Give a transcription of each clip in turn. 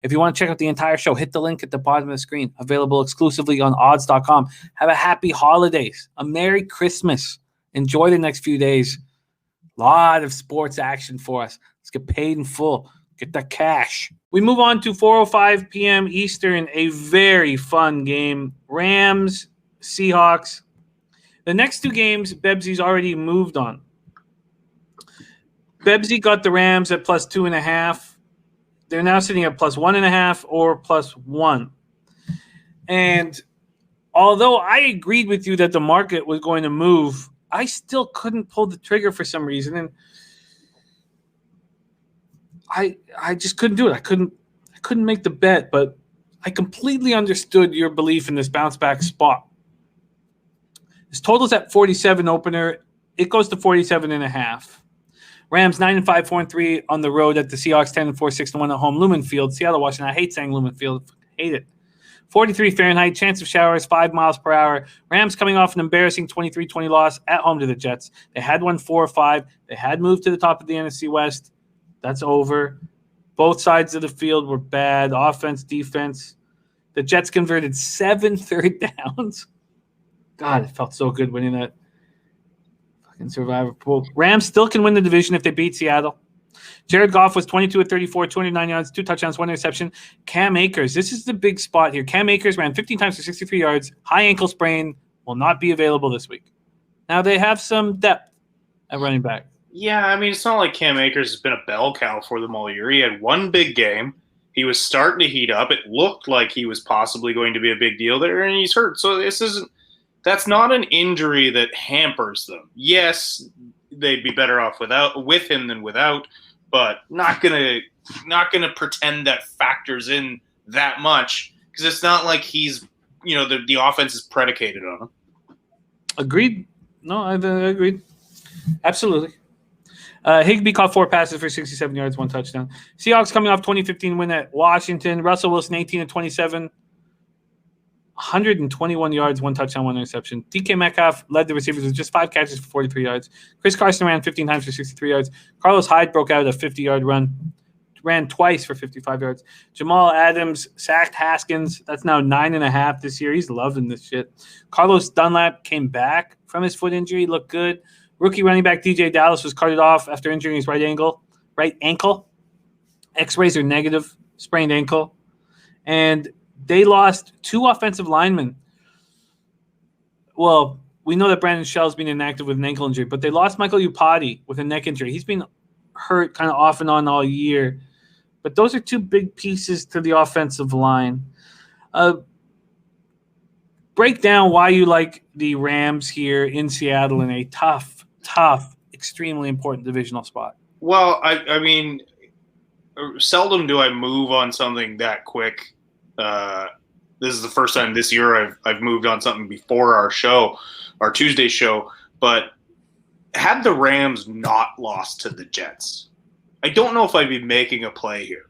If you want to check out the entire show, hit the link at the bottom of the screen. Available exclusively on odds.com. Have a happy holidays. A Merry Christmas. Enjoy the next few days. A lot of sports action for us. Let's get paid in full. Get that cash. We move on to 4:05 p.m. Eastern, a very fun game. Rams, Seahawks. The next two games, Bebsy's already moved on. Bebsy got the Rams at plus 2.5. They're now sitting at plus 1.5 or plus 1. And although I agreed with you that the market was going to move, I still couldn't pull the trigger for some reason. And I just couldn't do it. I couldn't make the bet, but I completely understood your belief in this bounce back spot. This total's at 47 opener. It goes to 47.5. Rams 9-5, 4-3 on the road at the Seahawks 10-4, 6-1 at home. Lumen Field, Seattle, Washington. I hate saying Lumen Field. Hate it. 43 Fahrenheit, chance of showers, 5 miles per hour. Rams coming off an embarrassing 23-20 loss at home to the Jets. They had won 4-5. They had moved to the top of the NFC West. That's over. Both sides of the field were bad. Offense, defense. The Jets converted 7 third downs. God, it felt so good winning that fucking Survivor pool. Rams still can win the division if they beat Seattle. Jared Goff was 22 of 34, 209 yards, 2 touchdowns, 1 interception. Cam Akers, this is the big spot here. Cam Akers ran 15 times for 63 yards. High ankle sprain, will not be available this week. Now they have some depth at running back. Yeah, I mean, it's not like Cam Akers has been a bell cow for them all year. He had one big game. He was starting to heat up. It looked like he was possibly going to be a big deal there, and he's hurt. So that's not an injury that hampers them. Yes, they'd be better off with him than without, but not gonna pretend that factors in that much, because it's not like he's, the offense is predicated on him. Agreed. No, I agreed. Absolutely. Higbee caught 4 passes for 67 yards, 1 touchdown. Seahawks coming off 2015 win at Washington. Russell Wilson 18 of 27, 121 yards, 1 touchdown, 1 interception. DK Metcalf led the receivers with just 5 catches for 43 yards. Chris Carson ran 15 times for 63 yards. Carlos Hyde broke out a 50-yard run. Ran twice for 55 yards. Jamal Adams sacked Haskins. That's now 9.5 this year. He's loving this shit. Carlos Dunlap came back from his foot injury. Looked good. Rookie running back DJ Dallas was carted off after injuring his right ankle. X-rays are negative, sprained ankle. And they lost 2 offensive linemen. Well, we know that Brandon Shell's been inactive with an ankle injury, but they lost Michael Upati with a neck injury. He's been hurt kind of off and on all year. But those are 2 big pieces to the offensive line. Break down why you like the Rams here in Seattle in a tough, extremely important divisional spot. Well, I mean, seldom do I move on something that quick. This is the first time this year I've moved on something before our Tuesday show. But had the Rams not lost to the Jets, I don't know if I'd be making a play here.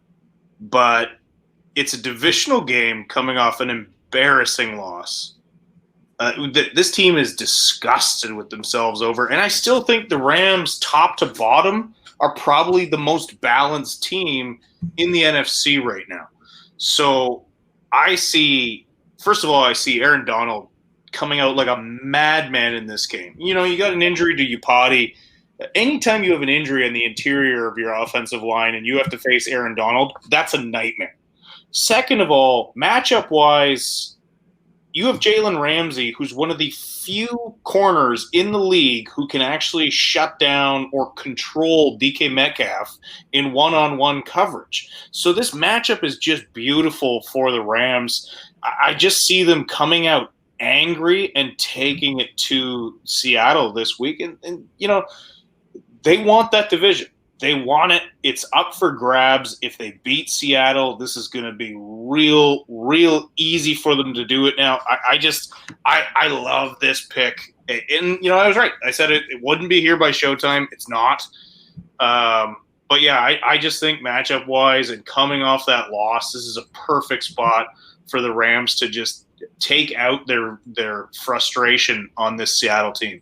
But it's a divisional game coming off an embarrassing loss. This team is disgusted with themselves over, and I still think the Rams, top to bottom, are probably the most balanced team in the NFC right now. So I see Aaron Donald coming out like a madman in this game. You got an injury to Upati. Anytime you have an injury in the interior of your offensive line and you have to face Aaron Donald, that's a nightmare. Second of all, matchup-wise, you have Jalen Ramsey, who's one of the few corners in the league who can actually shut down or control DK Metcalf in one-on-one coverage. So this matchup is just beautiful for the Rams. I just see them coming out angry and taking it to Seattle this week. And they want that division. They want it. It's up for grabs. If they beat Seattle, this is going to be real easy for them to do it now. I love this pick. And, I was right. I said it wouldn't be here by showtime. It's not. But, yeah, I just think matchup-wise and coming off that loss, this is a perfect spot for the Rams to just take out their frustration on this Seattle team.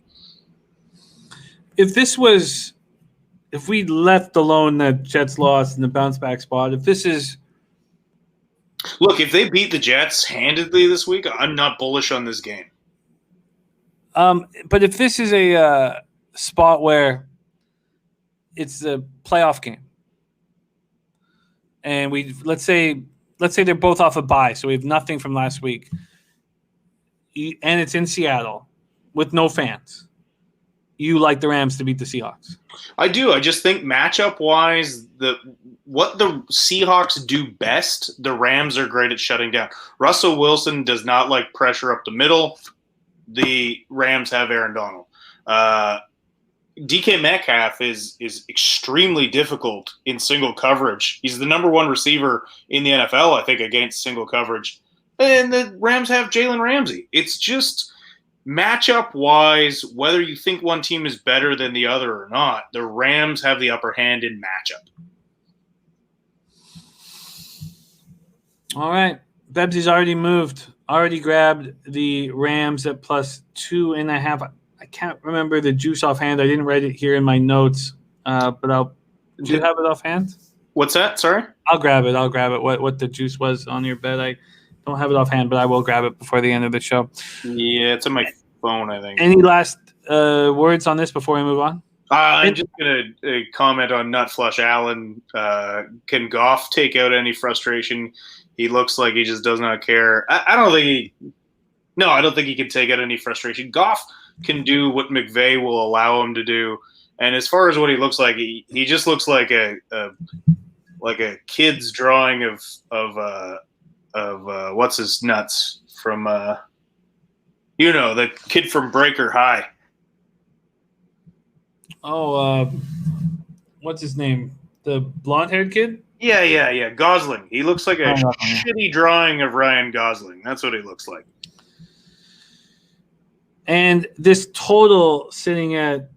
If we left alone that Jets loss in the bounce back spot, if this is Look, if they beat the Jets handedly this week, I'm not bullish on this game. But if this is a spot where it's a playoff game, and let's say they're both off a bye, so we have nothing from last week, and it's in Seattle with no fans. You like the Rams to beat the Seahawks? I do. I just think matchup-wise, what the Seahawks do best, the Rams are great at shutting down. Russell Wilson does not like pressure up the middle. The Rams have Aaron Donald. DK Metcalf is extremely difficult in single coverage. He's the number one receiver in the NFL, I think, against single coverage. And the Rams have Jalen Ramsey. It's just matchup-wise, whether you think one team is better than the other or not, the Rams have the upper hand in matchup. All right. Bebsy's already grabbed the Rams at +2.5. I can't remember the juice offhand. I didn't write it here in my notes, but do you have it offhand? What's that? Sorry? I'll grab it. What the juice was on your bet. I don't have it offhand, but I will grab it before the end of the show. Yeah, it's on my phone, I think. Any last words on this before we move on? I'm just going to comment on Nut Flush Allen. Can Goff take out any frustration? He looks like he just does not care. I don't think he can take out any frustration. Goff can do what McVay will allow him to do. And as far as what he looks like, he just looks like a kid's drawing of what's his nuts from the kid from Breaker High. Oh, what's his name? The blonde-haired kid? Yeah. Gosling. He looks like a shitty drawing of Ryan Gosling. That's what he looks like. And this total sitting at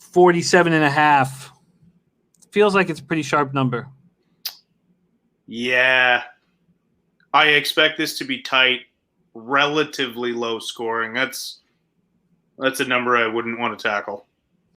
47.5 feels like it's a pretty sharp number. Yeah. I expect this to be tight, relatively low scoring. That's a number I wouldn't want to tackle.